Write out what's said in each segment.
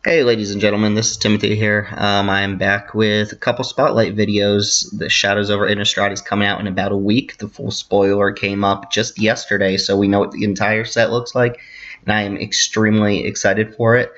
Hey ladies and gentlemen, this is Timothy here. I am back with a couple spotlight videos. The Shadows over Innistrad is coming out in about a week. The full spoiler came up just yesterday, so we know what the entire set looks like, and I am extremely excited for it.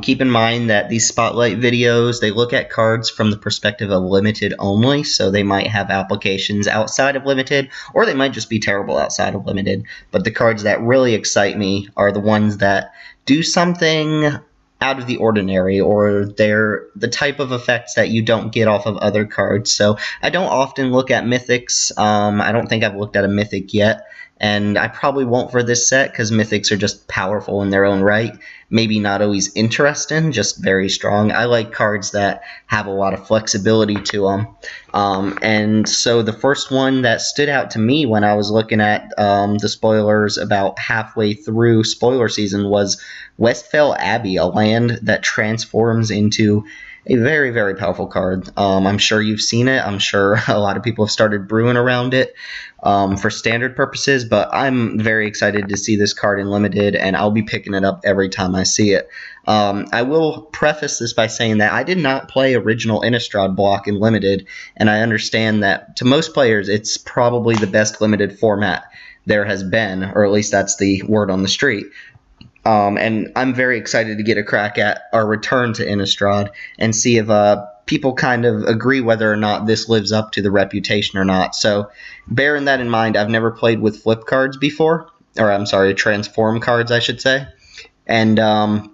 Keep in mind that these spotlight videos, they look at cards from the perspective of limited only, so they might have applications outside of limited, or they might just be terrible outside of limited. But the cards that really excite me are the ones that do something out of the ordinary, or they're the type of effects that you don't get off of other cards. So I don't often look at mythics. I don't think I've looked at a mythic yet, and I probably won't for this set because mythics are just powerful in their own right. Maybe not always interesting, just very strong. I like cards that have a lot of flexibility to them. And so the first one that stood out to me when I was looking at the spoilers about halfway through spoiler season was Westvale Abbey, a land that transforms into a very, very powerful card. I'm sure you've seen it. I'm sure a lot of people have started brewing around it for standard purposes, but I'm very excited to see this card in limited, and I'll be picking it up every time I see it. I will preface this by saying that I did not play original Innistrad block in limited, and I understand that to most players it's probably the best limited format there has been, or at least that's the word on the street. And I'm very excited to get a crack at our return to Innistrad and see if people kind of agree whether or not this lives up to the reputation or not. So bearing that in mind, I've never played with flip cards before, or I'm sorry, transform cards, I should say. And I'll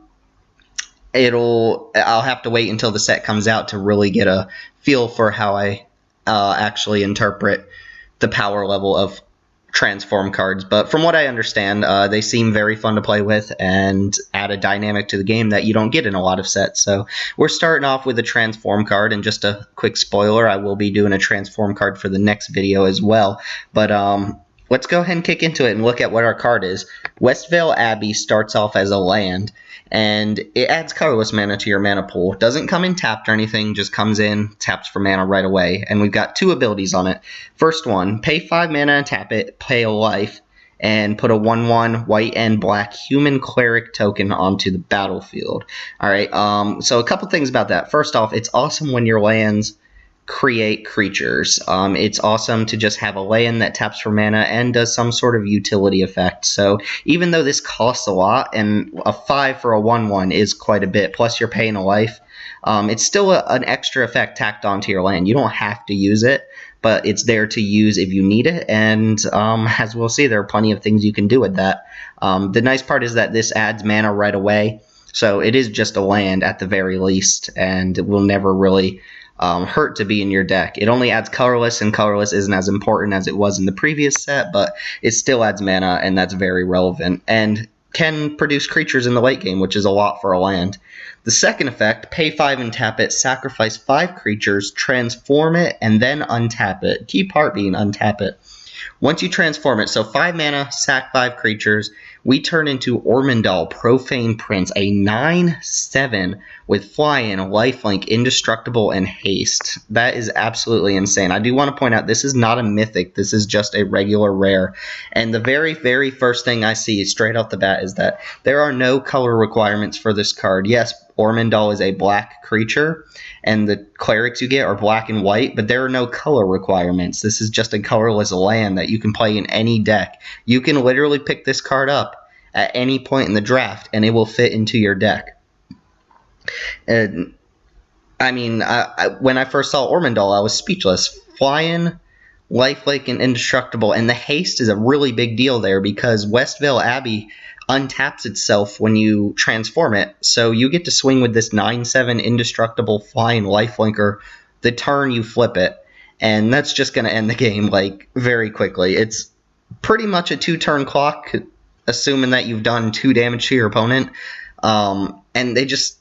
have to wait until the set comes out to really get a feel for how I actually interpret the power level of transform cards. But from what I understand, they seem very fun to play with and add a dynamic to the game that you don't get in a lot of sets. So we're starting off with a transform card, and just a quick spoiler, I will be doing a transform card for the next video as well. But let's go ahead and kick into it and look at what our card is. Westvale Abbey starts off as a land, and it adds colorless mana to your mana pool. Doesn't come in tapped or anything, just comes in, taps for mana right away. And we've got two abilities on it. First one, pay 5 mana and tap it, pay a life, and put a 1/1 white and black human cleric token onto the battlefield. Alright, so a couple things about that. First off, it's awesome when your lands create creatures. It's awesome to just have a land that taps for mana and does some sort of utility effect. So even though this costs a lot, and a 5 for a 1/1 is quite a bit, plus you're paying a life, it's still an extra effect tacked onto your land. You don't have to use it, but it's there to use if you need it, and as we'll see, there are plenty of things you can do with that. The nice part is that this adds mana right away, so it is just a land at the very least, and it will never really hurt to be in your deck. It only adds colorless, and colorless isn't as important as it was in the previous set, but it still adds mana, and that's very relevant, and can produce creatures in the late game, which is a lot for a land. The second effect, pay 5 and tap it, sacrifice 5 creatures, transform it, and then untap it. Key part being untap it. Once you transform it, so 5 mana, sack 5 creatures, we turn into Ormendahl, Profane Prince, a 9/7 with fly-in, lifelink, indestructible, and haste. That is absolutely insane. I do want to point out this is not a mythic, this is just a regular rare. And the very, very first thing I see straight off the bat is that there are no color requirements for this card. Yes, Ormendahl is a black creature, and the clerics you get are black and white, but there are no color requirements. This is just a colorless land that you can play in any deck. You can literally pick this card up at any point in the draft, and it will fit into your deck. And I mean, when I first saw Ormendahl, I was speechless. Flying, lifelink, and indestructible, and the haste is a really big deal there because Westvale Abbey untaps itself when you transform it, so you get to swing with this 9/7 indestructible flying lifelinker the turn you flip it, and that's just going to end the game like very quickly. It's pretty much a 2-turn clock, assuming that you've done 2 damage to your opponent, and they just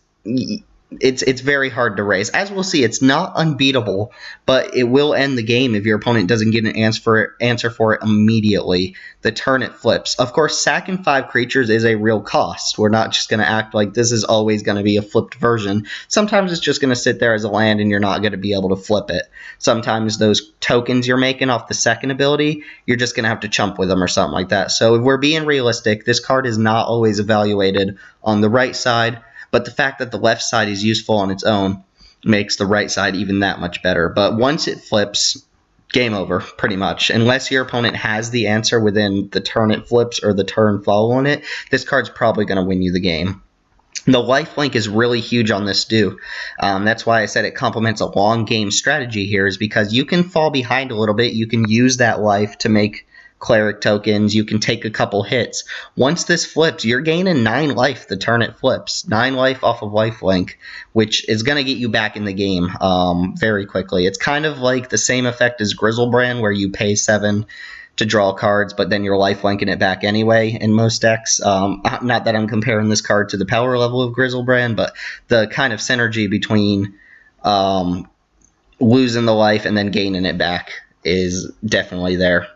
it's very hard to raise. As we'll see, it's not unbeatable, but it will end the game if your opponent doesn't get an answer for it immediately the turn it flips. Of course, sacking 5 creatures is a real cost. We're not just going to act like this is always going to be a flipped version. Sometimes it's just going to sit there as a land and you're not going to be able to flip it. Sometimes those tokens you're making off the second ability, you're just going to have to chump with them or something like that. So if we're being realistic, this card is not always evaluated on the right side, but the fact that the left side is useful on its own makes the right side even that much better. But once it flips, game over, pretty much. Unless your opponent has the answer within the turn it flips or the turn following it, this card's probably going to win you the game. The lifelink is really huge on this too. That's why I said it complements a long game strategy here, is because you can fall behind a little bit. You can use that life to make cleric tokens. You can take a couple hits. Once this flips, you're gaining 9 life the turn it flips. 9 life off of lifelink, which is going to get you back in the game very quickly. It's kind of like the same effect as Grizzlebrand, where you pay 7 to draw cards, but then you're lifelinking it back anyway in most decks. Not that I'm comparing this card to the power level of Grizzlebrand, but the kind of synergy between losing the life and then gaining it back is definitely there.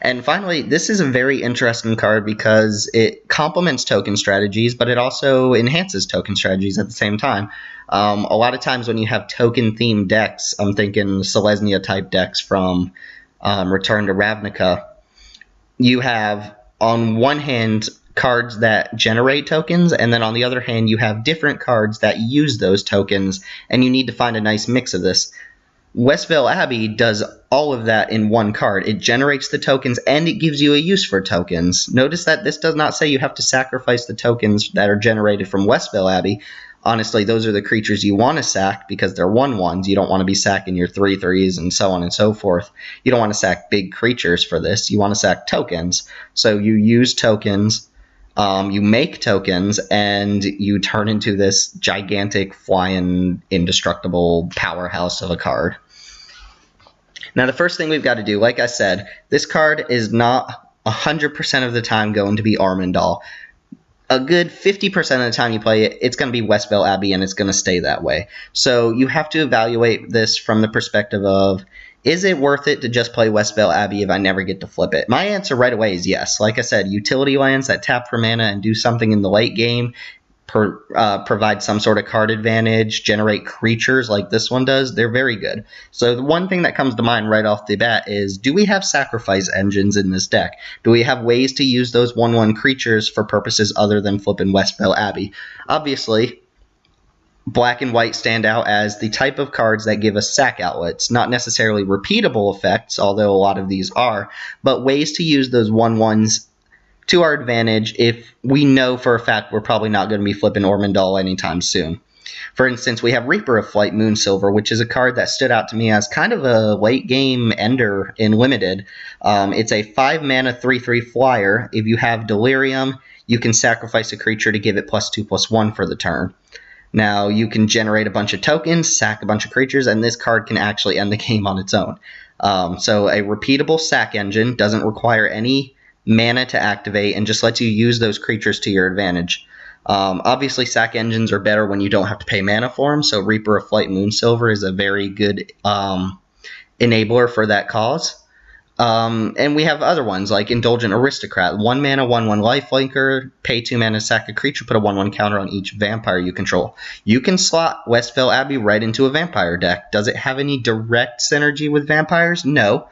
And finally, this is a very interesting card because it complements token strategies, but it also enhances token strategies at the same time. A lot of times when you have token-themed decks, I'm thinking Selesnya-type decks from Return to Ravnica, you have, on one hand, cards that generate tokens, and then on the other hand, you have different cards that use those tokens, and you need to find a nice mix of this. Westvale Abbey does all of that in one card. It generates the tokens and it gives you a use for tokens. Notice that this does not say you have to sacrifice the tokens that are generated from Westvale Abbey. Honestly, those are the creatures you want to sack because they're 1/1s. You don't want to be sacking your 3/3s and so on and so forth. You don't want to sack big creatures for this. You want to sack tokens. So you use tokens, you make tokens, and you turn into this gigantic flying indestructible powerhouse of a card. Now, the first thing we've got to do, like I said, this card is not 100% of the time going to be Ormendahl. A good 50% of the time you play it, it's going to be Westvale Abbey, and it's going to stay that way. So you have to evaluate this from the perspective of, is it worth it to just play Westvale Abbey if I never get to flip it? My answer right away is yes. Like I said, utility lands that tap for mana and do something in the late game, provide some sort of card advantage, generate creatures like this one does, they're very good. So the one thing that comes to mind right off the bat is, do we have sacrifice engines in this deck? Do we have ways to use those 1/1 creatures for purposes other than flipping Westvale Abbey? Obviously, black and white stand out as the type of cards that give us sack outlets. Not necessarily repeatable effects, although a lot of these are, but ways to use those 1/1s to our advantage if we know for a fact we're probably not going to be flipping Ormendahl anytime soon. For instance, we have Reaper of Flight Moonsilver, which is a card that stood out to me as kind of a late-game ender in Limited. It's a 5-mana 3/3 flyer. If you have Delirium, you can sacrifice a creature to give it +2/+1 for the turn. Now, you can generate a bunch of tokens, sack a bunch of creatures, and this card can actually end the game on its own. So a repeatable sack engine, doesn't require any mana to activate, and just lets you use those creatures to your advantage. Obviously, sack engines are better when you don't have to pay mana for them, so Reaper of Flight Moonsilver is a very good enabler for that cause. And we have other ones like Indulgent Aristocrat. 1 mana, 1/1 lifelinker, pay 2 mana, sack a creature, put a 1/1 counter on each vampire you control. You can slot Westvale Abbey right into a vampire deck. Does it have any direct synergy with vampires? No.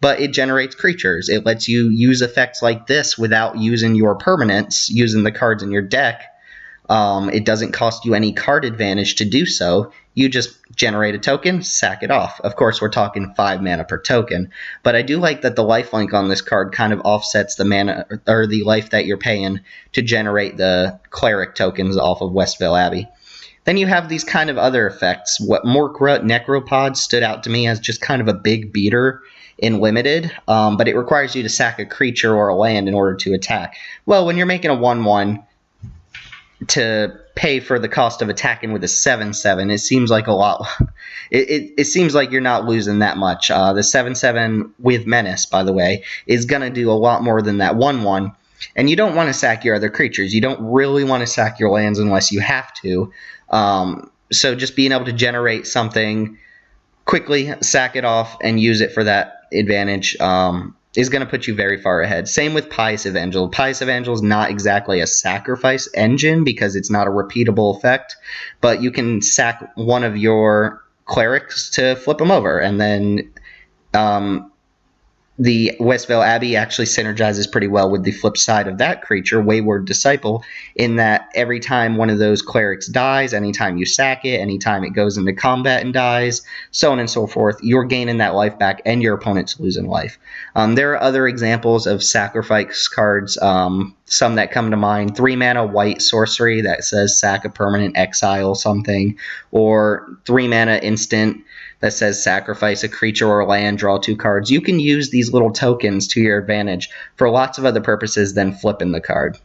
But it generates creatures. It lets you use effects like this without using your permanents, using the cards in your deck. It doesn't cost you any card advantage to do so. You just generate a token, sack it off. Of course, we're talking 5 mana per token. But I do like that the lifelink on this card kind of offsets the mana or the life that you're paying to generate the cleric tokens off of Westvale Abbey. Then you have these kind of other effects. What Morkrut Necropod stood out to me as just kind of a big beater in Limited, but it requires you to sack a creature or a land in order to attack. Well, when you're making a 1/1 to pay for the cost of attacking with a 7/7, it seems like a lot. It seems like you're not losing that much. The 7/7 with Menace, by the way, is going to do a lot more than that 1/1. And you don't want to sack your other creatures. You don't really want to sack your lands unless you have to. So just being able to generate something quickly, sack it off, and use it for that advantage is going to put you very far ahead. Same with Pious Evangel. Pious Evangel is not exactly a sacrifice engine because it's not a repeatable effect, but you can sack one of your clerics to flip them over, and then the Westvale Abbey actually synergizes pretty well with the flip side of that creature, Wayward Disciple, in that every time one of those clerics dies, anytime you sack it, anytime it goes into combat and dies, so on and so forth, you're gaining that life back and your opponent's losing life. There are other examples of sacrifice cards, some that come to mind. 3 mana white sorcery that says sack a permanent, exile something, or 3 mana instant that says sacrifice a creature or land, draw 2 cards. You can use these little tokens to your advantage for lots of other purposes than flipping the card.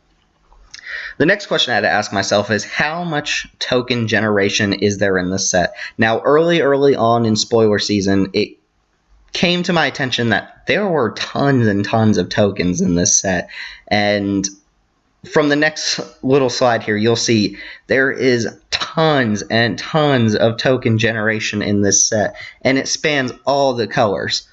The next question I had to ask myself is, how much token generation is there in this set? Now, early on in spoiler season, it came to my attention that there were tons and tons of tokens in this set, and from the next little slide here, you'll see there is tons and tons of token generation in this set, and it spans all the colors.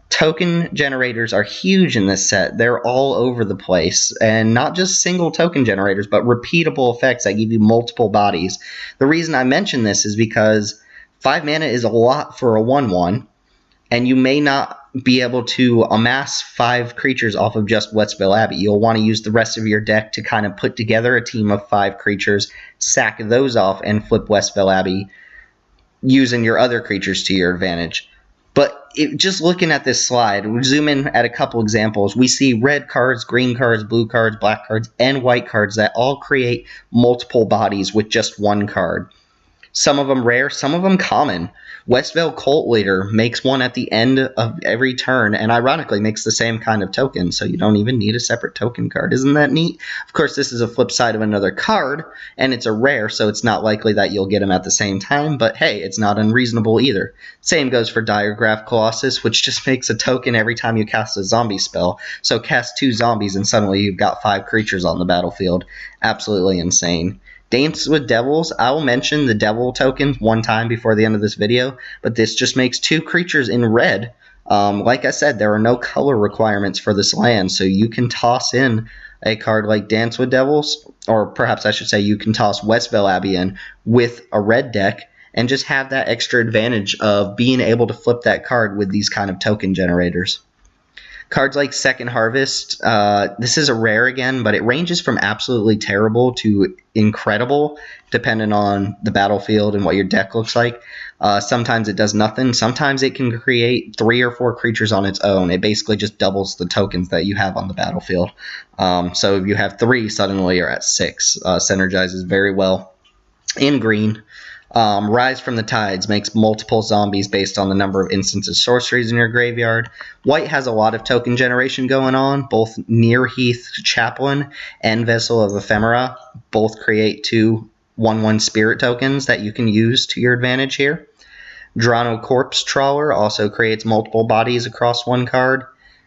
Token generators are huge in this set. They're all over the place, and not just single token generators, but repeatable effects that give you multiple bodies. The reason I mention this is because 5 mana is a lot for a 1/1, and you may not be able to amass 5 creatures off of just Westvale Abbey. You'll want to use the rest of your deck to kind of put together a team of 5 creatures, sack those off, and flip Westvale Abbey using your other creatures to your advantage. But just looking at this slide, we zoom in at a couple examples. We see red cards, green cards, blue cards, black cards, and white cards that all create multiple bodies with just one card. Some of them rare, some of them common. Westvale Cult Leader makes one at the end of every turn, and ironically makes the same kind of token, so you don't even need a separate token card. Isn't that neat? Of course, this is a flip side of another card, and it's a rare, so it's not likely that you'll get them at the same time, but hey, it's not unreasonable either. Same goes for Diregraph Colossus, which just makes a token every time you cast a zombie spell. So cast 2 zombies, and suddenly you've got 5 creatures on the battlefield. Absolutely insane. Dance with Devils, I will mention the Devil token one time before the end of this video, but this just makes 2 creatures in red. Like I said, there are no color requirements for this land, so you can toss in a card like Dance with Devils, or perhaps I should say you can toss Westvale Abbey in with a red deck, and just have that extra advantage of being able to flip that card with these kind of token generators. Cards like Second Harvest, this is a rare again, but it ranges from absolutely terrible to incredible, depending on the battlefield and what your deck looks like. Sometimes it does nothing. Sometimes it can create 3 or 4 creatures on its own. It basically just doubles the tokens that you have on the battlefield. So if you have 3, suddenly you're at 6. Synergizes very well. In green, Rise from the Tides makes multiple zombies based on the number of instances sorceries in your graveyard. White has a lot of token generation going on. Both Nearheath Chaplain and Vessel of Ephemera both create 2 1/1 spirit tokens that you can use to your advantage here. Drano Corpse Trawler also creates multiple bodies across 1 card.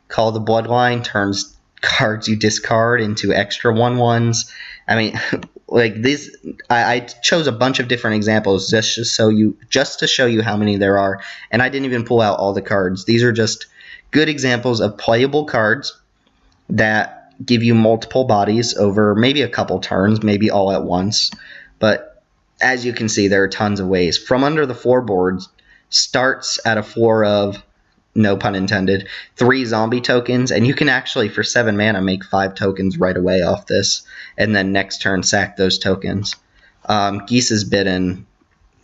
Call the Bloodline turns cards you discard into extra 1/1s. I mean, like this, I chose a bunch of different examples just to show you how many there are, and I didn't even pull out all the cards. These are just good examples of playable cards that give you multiple bodies over maybe a couple turns, maybe all at once. But as you can see, there are tons of ways. From Under the Floorboards starts at a floor of, no pun intended, 3 zombie tokens, and you can actually, for 7 mana, make 5 tokens right away off this, and then next turn sack those tokens. Geese's Bidden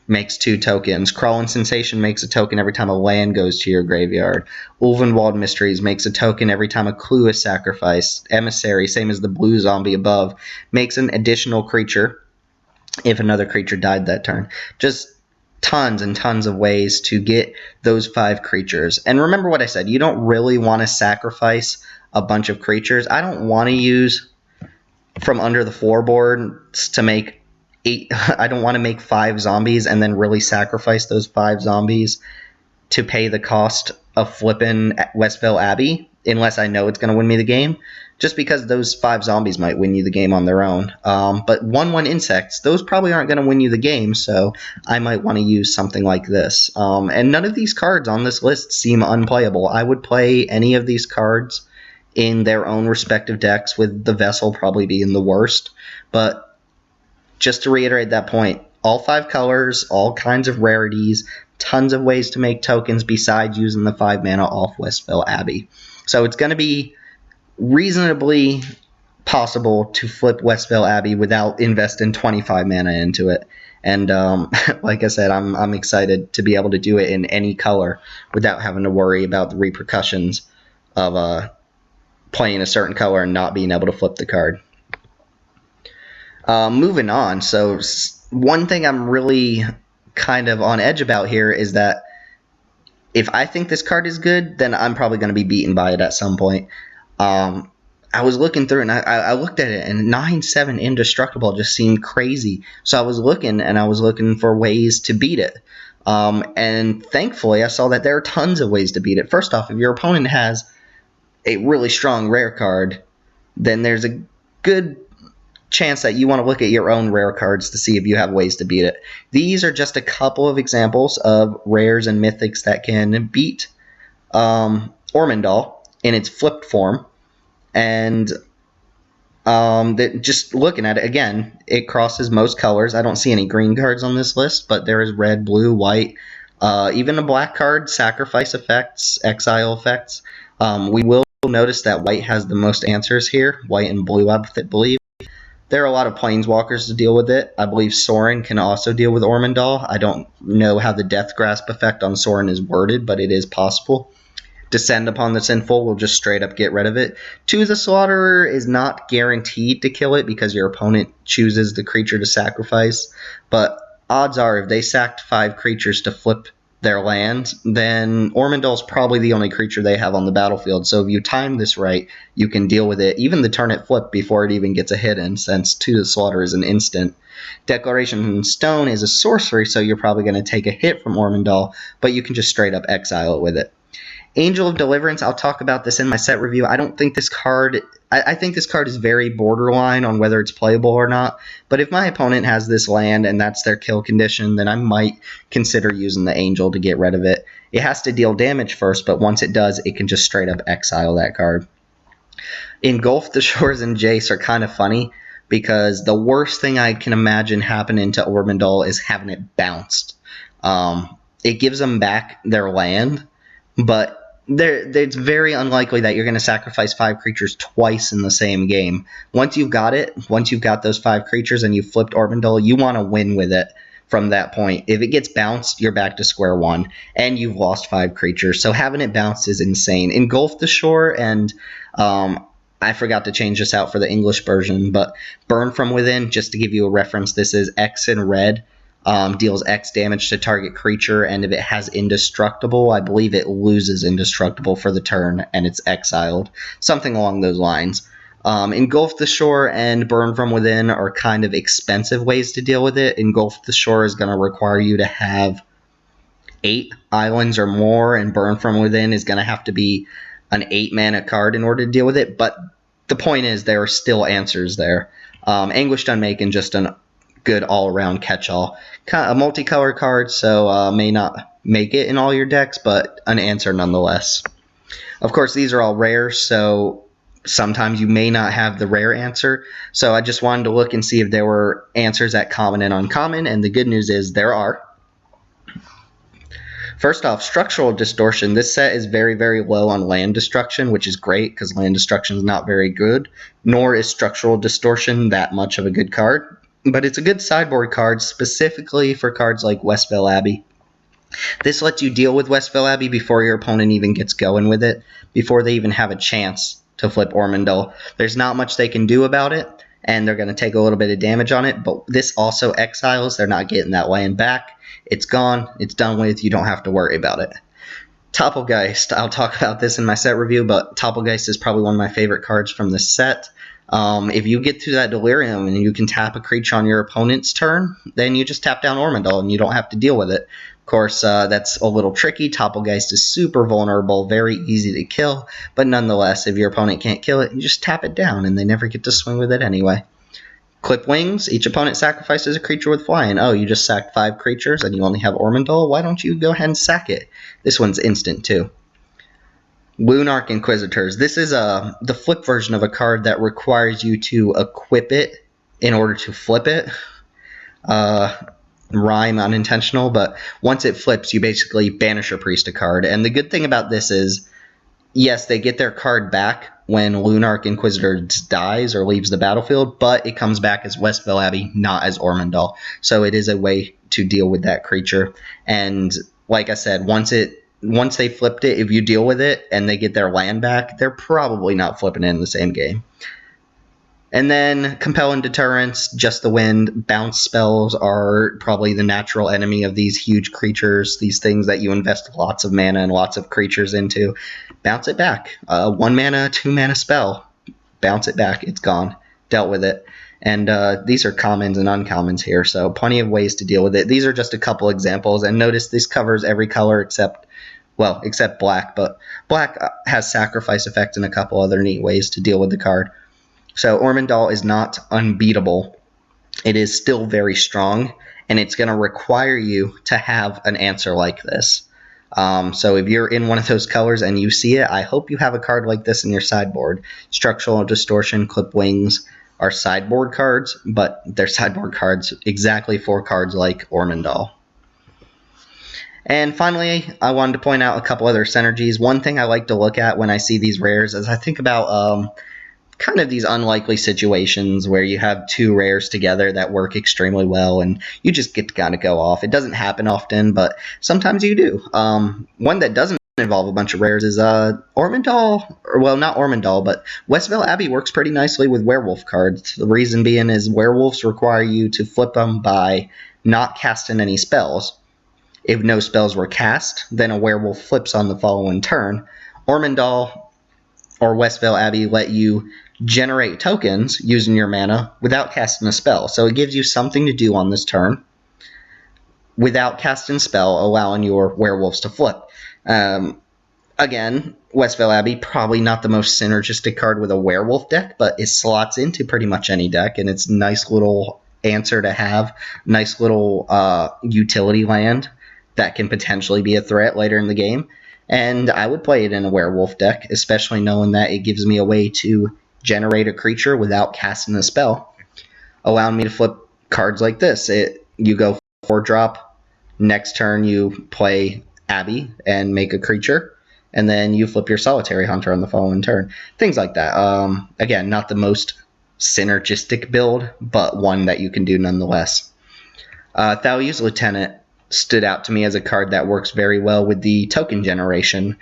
makes 2 tokens. Crawling Sensation makes a token every time a land goes to your graveyard. Ulvenwald Mysteries makes a token every time a clue is sacrificed. Emissary, same as the blue zombie above, makes an additional creature if another creature died that turn. Just tons and tons of ways to get those 5 creatures. And remember what I said, you don't really want to sacrifice a bunch of creatures. I don't want to use From Under the Floorboards to make 8. I don't want to make 5 zombies and then really sacrifice those 5 zombies to pay the cost of flipping Westvale Abbey, unless I know it's going to win me the game, just because those 5 zombies might win you the game on their own. But 1/1 insects, those probably aren't going to win you the game, so I might want to use something like this. And none of these cards on this list seem unplayable. I would play any of these cards in their own respective decks, with the Vessel probably being the worst. But just to reiterate that point, all 5 colors, all kinds of rarities, tons of ways to make tokens besides using the 5 mana off Westvale Abbey. So it's going to be reasonably possible to flip Westvale Abbey without investing 25 mana into it. And like I said, I'm excited to be able to do it in any color without having to worry about the repercussions of playing a certain color and not being able to flip the card. Moving on, so one thing I'm really kind of on edge about here is that if I think this card is good, then I'm probably going to be beaten by it at some point. I was looking through and I looked at it, and 9/7 Indestructible just seemed crazy. So I was looking for ways to beat it. And thankfully, I saw that there are tons of ways to beat it. First off, if your opponent has a really strong rare card, then there's a good chance that you want to look at your own rare cards to see if you have ways to beat it. These are just a couple of examples of rares and mythics that can beat Ormendahl in its flipped form. And just looking at it again, it crosses most colors. I don't see any green cards on this list, but there is red, blue, white, even a black card, sacrifice effects, exile effects. We will notice that white has the most answers here, white and blue, I believe. There are a lot of planeswalkers to deal with it. I believe Sorin can also deal with Ormendahl. I don't know how the Death Grasp effect on Sorin is worded, but it is possible. Descend upon the Sinful will just straight up get rid of it. To the Slaughterer is not guaranteed to kill it because your opponent chooses the creature to sacrifice. But odds are if they sacked 5 creatures to flip their land, then Ormendahl's probably the only creature they have on the battlefield. So if you time this right, you can deal with it, even the turn it flip, before it even gets a hit in, since To the Slaughter is an instant. Declaration in Stone is a sorcery, so you're probably going to take a hit from Ormendahl, but you can just straight up exile it with it. Angel of Deliverance, I'll talk about this in my set review. I don't think this card... I think this card is very borderline on whether it's playable or not, but if my opponent has this land and that's their kill condition, then I might consider using the Angel to get rid of it. It has to deal damage first, but once it does, it can just straight up exile that card. Engulf the Shores and Jace are kind of funny, because the worst thing I can imagine happening to Ormendahl is having it bounced. It gives them back their land, but it's very unlikely that you're going to sacrifice 5 creatures twice in the same game. Once you've got those 5 creatures and you've flipped Ormendahl, you want to win with it from that point. If it gets bounced, you're back to square one, and you've lost 5 creatures. So having it bounced is insane. Engulf the Shore, and I forgot to change this out for the English version, but Burn from Within, just to give you a reference, this is X in red. Deals X damage to target creature, and if it has Indestructible, I believe it loses Indestructible for the turn, and it's exiled. Something along those lines. Engulf the Shore and Burn from Within are kind of expensive ways to deal with it. Engulf the Shore is going to require you to have 8 islands or more, and Burn from Within is going to have to be an 8-mana card in order to deal with it, but the point is there are still answers there. Anguished Unmaken, just an good all-around catch-all. Kind of a multicolored card, so may not make it in all your decks, but an answer nonetheless. Of course, these are all rare, so sometimes you may not have the rare answer. So I just wanted to look and see if there were answers at common and uncommon, and the good news is there are. First off, Structural Distortion. This set is very, very low on land destruction, which is great because land destruction is not very good, nor is Structural Distortion that much of a good card. But it's a good sideboard card, specifically for cards like Westvale Abbey. This lets you deal with Westvale Abbey before your opponent even gets going with it, before they even have a chance to flip Ormendahl. There's not much they can do about it, and they're going to take a little bit of damage on it, but this also exiles. They're not getting that land back. It's gone. It's done with. You don't have to worry about it. Topplegeist. I'll talk about this in my set review, but Topplegeist is probably one of my favorite cards from this set. If you get through that Delirium and you can tap a creature on your opponent's turn, then you just tap down Ormendahl and you don't have to deal with it. Of course, that's a little tricky. Topplegeist is super vulnerable, very easy to kill, but nonetheless, if your opponent can't kill it, you just tap it down and they never get to swing with it anyway. Clip Wings. Each opponent sacrifices a creature with flying. Oh, you just sacked 5 creatures and you only have Ormendahl? Why don't you go ahead and sack it? This one's instant too. Lunarch Inquisitors. This is the flip version of a card that requires you to equip it in order to flip it. rhyme unintentional, but once it flips, you basically banish or priest a card. And the good thing about this is, yes, they get their card back when Lunarch Inquisitor dies or leaves the battlefield, but it comes back as Westvale Abbey, not as Ormendahl. So it is a way to deal with that creature. And like I said, once they flipped it, if you deal with it and they get their land back, they're probably not flipping it in the same game. And then Compel and Deterrence, Just the Wind. Bounce spells are probably the natural enemy of these huge creatures, these things that you invest lots of mana and lots of creatures into. Bounce it back. 1 mana, 2 mana spell. Bounce it back. It's gone. Dealt with it. And these are commons and uncommons here, so plenty of ways to deal with it. These are just a couple examples, and notice this covers every color except black, but black has sacrifice effect and a couple other neat ways to deal with the card. So Ormendahl is not unbeatable. It is still very strong, and it's going to require you to have an answer like this. So if you're in one of those colors and you see it, I hope you have a card like this in your sideboard. Structural Distortion, Clip Wings are sideboard cards, but they're sideboard cards exactly for cards like Ormendahl. And finally, I wanted to point out a couple other synergies. One thing I like to look at when I see these rares is I think about kind of these unlikely situations where you have 2 rares together that work extremely well and you just get to kind of go off. It doesn't happen often, but sometimes you do. One that doesn't involve a bunch of rares is Ormendahl, or well, not Ormendahl, but Westvale Abbey works pretty nicely with werewolf cards. The reason being is werewolves require you to flip them by not casting any spells. If no spells were cast, then a werewolf flips on the following turn. Ormendahl or Westvale Abbey let you generate tokens using your mana without casting a spell. So it gives you something to do on this turn without casting spell, allowing your werewolves to flip. Again, Westvale Abbey, probably not the most synergistic card with a werewolf deck, but it slots into pretty much any deck, and it's a nice little answer to have, nice little utility land that can potentially be a threat later in the game. And I would play it in a werewolf deck, especially knowing that it gives me a way to generate a creature without casting a spell, allowing me to flip cards like this. You go 4-drop, next turn you play Abbey and make a creature, and then you flip your Solitary Hunter on the following turn. Things like that. Again, not the most synergistic build, but one that you can do nonetheless. Thalia's Lieutenant stood out to me as a card that works very well with the token generation,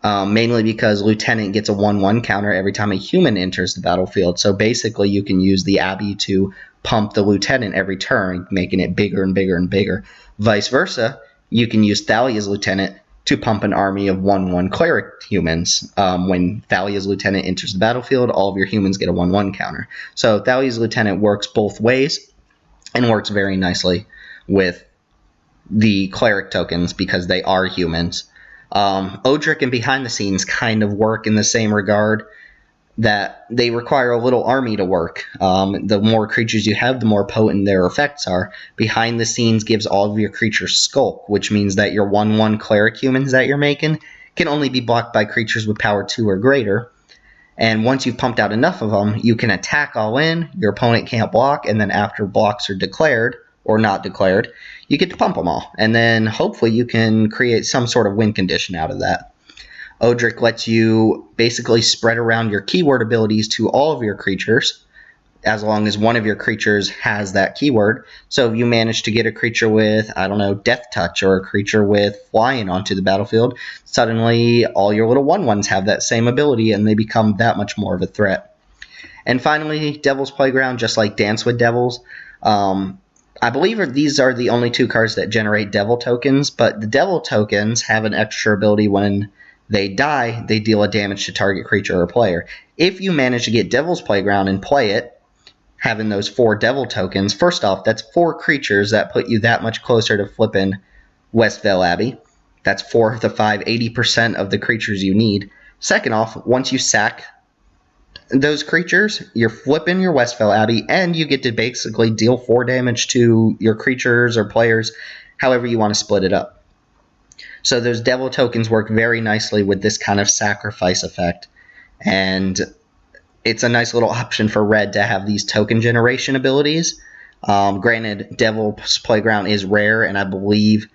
mainly because Lieutenant gets a 1/1 counter every time a human enters the battlefield. So basically you can use the Abbey to pump the Lieutenant every turn, making it bigger and bigger and bigger. Vice versa, you can use Thalia's Lieutenant to pump an army of 1/1 cleric humans. When Thalia's Lieutenant enters the battlefield, all of your humans get a 1/1 counter. So Thalia's Lieutenant works both ways and works very nicely with the cleric tokens because they are humans. Odric and Behind the Scenes kind of work in the same regard, that they require a little army to work. The more creatures you have, the more potent their effects are. Behind the Scenes gives all of your creatures skulk, which means that your 1/1 cleric humans that you're making can only be blocked by creatures with power 2 or greater. And once you've pumped out enough of them, you can attack all in, your opponent can't block, and then after blocks are declared, or not declared, you get to pump them all. And then hopefully you can create some sort of win condition out of that. Odric lets you basically spread around your keyword abilities to all of your creatures, as long as one of your creatures has that keyword. So if you manage to get a creature with, I don't know, Death Touch, or a creature with Flying onto the battlefield, suddenly all your little 1/1s have that same ability and they become that much more of a threat. And finally, Devil's Playground, just like Dance with Devils. I believe these are the only 2 cards that generate devil tokens, but the devil tokens have an extra ability. When they die, they deal a damage to target creature or player. If you manage to get Devil's Playground and play it, having those 4 devil tokens, first off, that's 4 creatures that put you that much closer to flipping Westvale Abbey. That's 4 of the 5, 80% of the creatures you need. Second off, once you sack those creatures, you're flipping your Westvale Abbey, and you get to basically deal 4 damage to your creatures or players, however you want to split it up. So those devil tokens work very nicely with this kind of sacrifice effect, and it's a nice little option for red to have these token generation abilities. Granted, Devil's Playground is rare, and I believe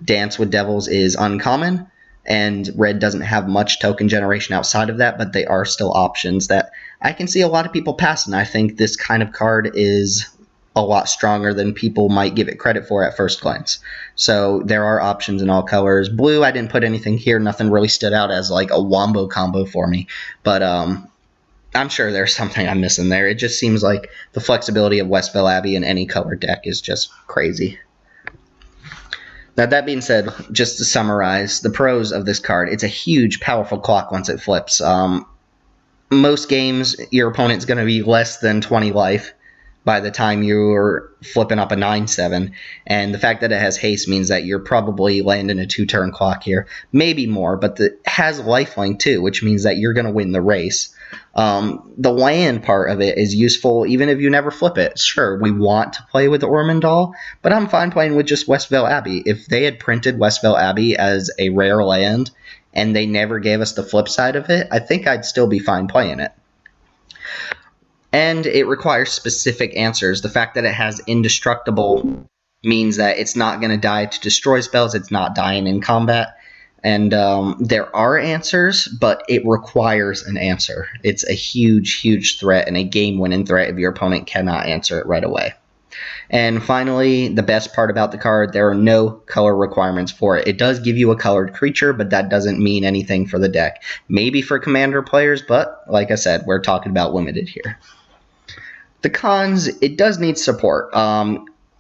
Dance with Devils is uncommon, and red doesn't have much token generation outside of that, but they are still options that I can see a lot of people passing. I think this kind of card is a lot stronger than people might give it credit for at first glance. So there are options in all colors. Blue, I didn't put anything here. Nothing really stood out as like a wombo combo for me, but I'm sure there's something I'm missing there. It just seems like the flexibility of Westvale Abbey in any color deck is just crazy. Now, that being said, just to summarize the pros of this card, it's a huge, powerful clock once it flips. Most games, your opponent's going to be less than 20 life by the time you're flipping up a 9-7, and the fact that it has haste means that you're probably landing a 2-turn clock here, maybe more, but it has lifelink too, which means that you're going to win the race. The land part of it is useful even if you never flip it. Sure, we want to play with Ormendahl, but I'm fine playing with just Westvale Abbey. If they had printed Westvale Abbey as a rare land and they never gave us the flip side of it, I think I'd still be fine playing it. And it requires specific answers. The fact that it has indestructible means that it's not going to die to destroy spells, it's not dying in combat. And there are answers, but it requires an answer. It's a huge, huge threat and a game-winning threat if your opponent cannot answer it right away. And finally, the best part about the card, there are no color requirements for it. It does give you a colored creature, but that doesn't mean anything for the deck. Maybe for commander players, but like I said, we're talking about limited here. The cons, it does need support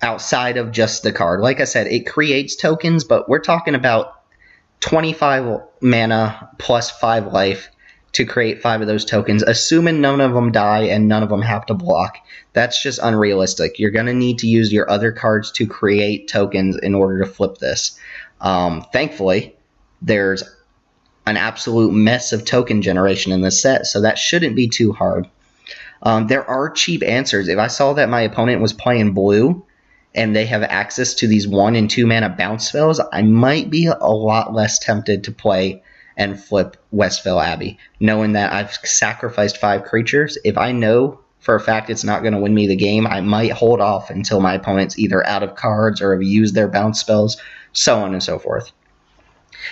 outside of just the card. Like I said, it creates tokens, but we're talking about 25 mana plus 5 life to create 5 of those tokens, assuming none of them die and none of them have to block. That's just unrealistic. You're going to need to use your other cards to create tokens in order to flip this. Thankfully, there's an absolute mess of token generation in this set, so that shouldn't be too hard. There are cheap answers. If I saw that my opponent was playing blue, and they have access to these 1 and 2 mana bounce spells, I might be a lot less tempted to play and flip Westvale Abbey, knowing that I've sacrificed 5 creatures. If I know for a fact it's not going to win me the game, I might hold off until my opponent's either out of cards or have used their bounce spells, so on and so forth.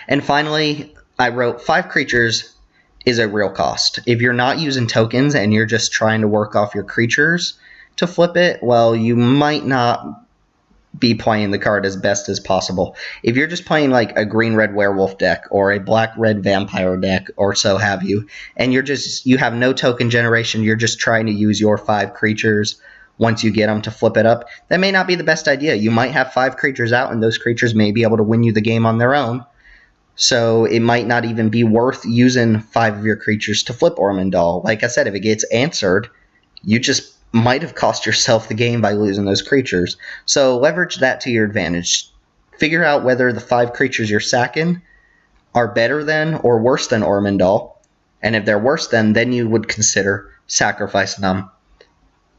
And finally, I wrote 5 creatures is a real cost. If you're not using tokens and you're just trying to work off your creatures to flip it, well, you might not be playing the card as best as possible. If you're just playing like a green-red werewolf deck or a black-red vampire deck or so have you, and you have no token generation, you're just trying to use your 5 creatures once you get them to flip it up, that may not be the best idea. You might have 5 creatures out and those creatures may be able to win you the game on their own, so it might not even be worth using 5 of your creatures to flip Ormendahl. Like I said, if it gets answered, you just might have cost yourself the game by losing those creatures. So leverage that to your advantage. Figure out whether the 5 creatures you're sacking are better than or worse than Ormendahl. And if they're worse than, then you would consider sacrificing them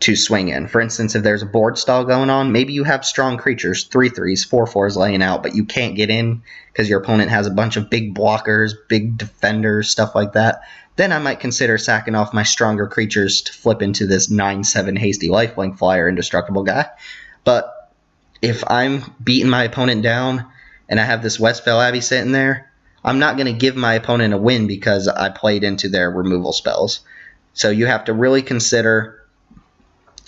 to swing in. For instance, if there's a board stall going on, maybe you have strong creatures, 3/3s, 4/4s laying out, but you can't get in because your opponent has a bunch of big blockers, big defenders, stuff like that. Then I might consider sacking off my stronger creatures to flip into this 9/7 hasty lifelink flyer indestructible guy. But if I'm beating my opponent down and I have this Westvale Abbey sitting there, I'm not going to give my opponent a win because I played into their removal spells. So you have to really consider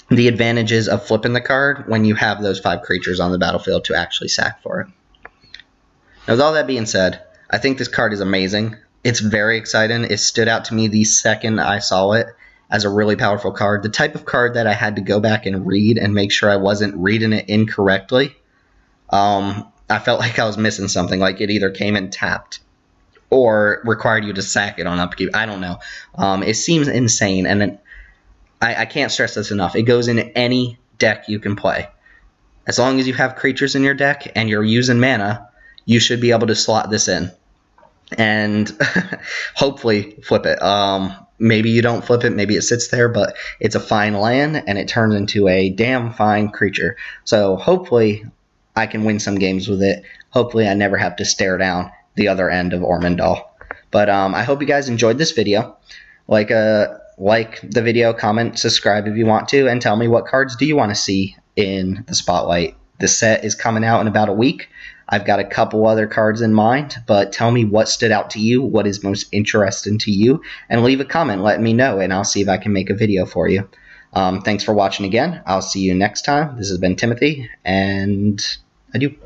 the advantages of flipping the card when you have those 5 creatures on the battlefield to actually sack for it. Now, with all that being said, I think this card is amazing. It's very exciting. It stood out to me the second I saw it as a really powerful card. The type of card that I had to go back and read and make sure I wasn't reading it incorrectly. I felt like I was missing something, like it either came in tapped or required you to sack it on upkeep. I don't know. It seems insane, and I can't stress this enough. It goes into any deck you can play. As long as you have creatures in your deck and you're using mana, you should be able to slot this in and hopefully flip it. Maybe you don't flip it, maybe it sits there, but it's a fine land and it turns into a damn fine creature. So hopefully I can win some games with it. Hopefully I never have to stare down the other end of Ormendahl. But I hope you guys enjoyed this video. Like the video, comment, subscribe if you want to, and tell me what cards do you want to see in the spotlight. The set is coming out in about a week. I've got a couple other cards in mind, but tell me what stood out to you, what is most interesting to you, and leave a comment letting me know, and I'll see if I can make a video for you. Thanks for watching again. I'll see you next time. This has been Timothy, and adieu.